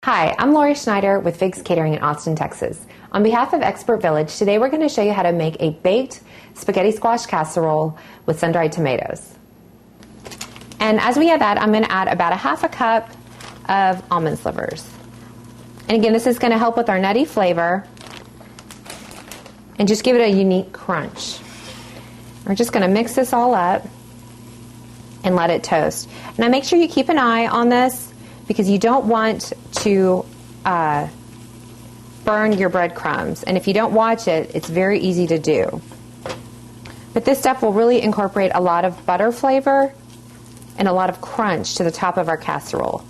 Hi, I'm Lori Schneider with Figs Catering in Austin, Texas. On behalf of Expert Village, today we're going to show you how to make a baked spaghetti squash casserole with sun-dried tomatoes. And as we add that, I'm going to add about a half a cup of almond slivers. And again, this is going to help with our nutty flavor and just give it a unique crunch. We're just going to mix this all up and let it toast. Now make sure you keep an eye on this, because you don't want to burn your breadcrumbs. And if you don't watch it, it's very easy to do. But this stuff will really incorporate a lot of butter flavor and a lot of crunch to the top of our casserole.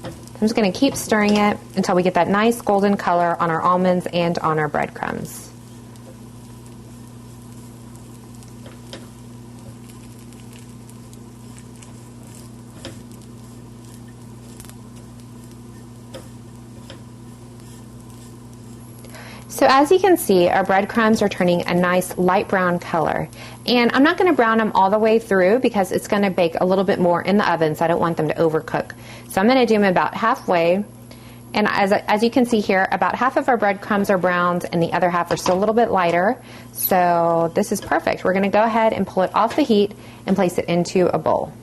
I'm just going to keep stirring it until we get that nice golden color on our almonds and on our breadcrumbs. So as you can see, our breadcrumbs are turning a nice light brown color. And I'm not going to brown them all the way through because it's going to bake a little bit more in the oven, so I don't want them to overcook. So I'm going to do them about halfway. And as you can see here, about half of our breadcrumbs are browned and the other half are still a little bit lighter. So this is perfect. We're going to go ahead and pull it off the heat and place it into a bowl.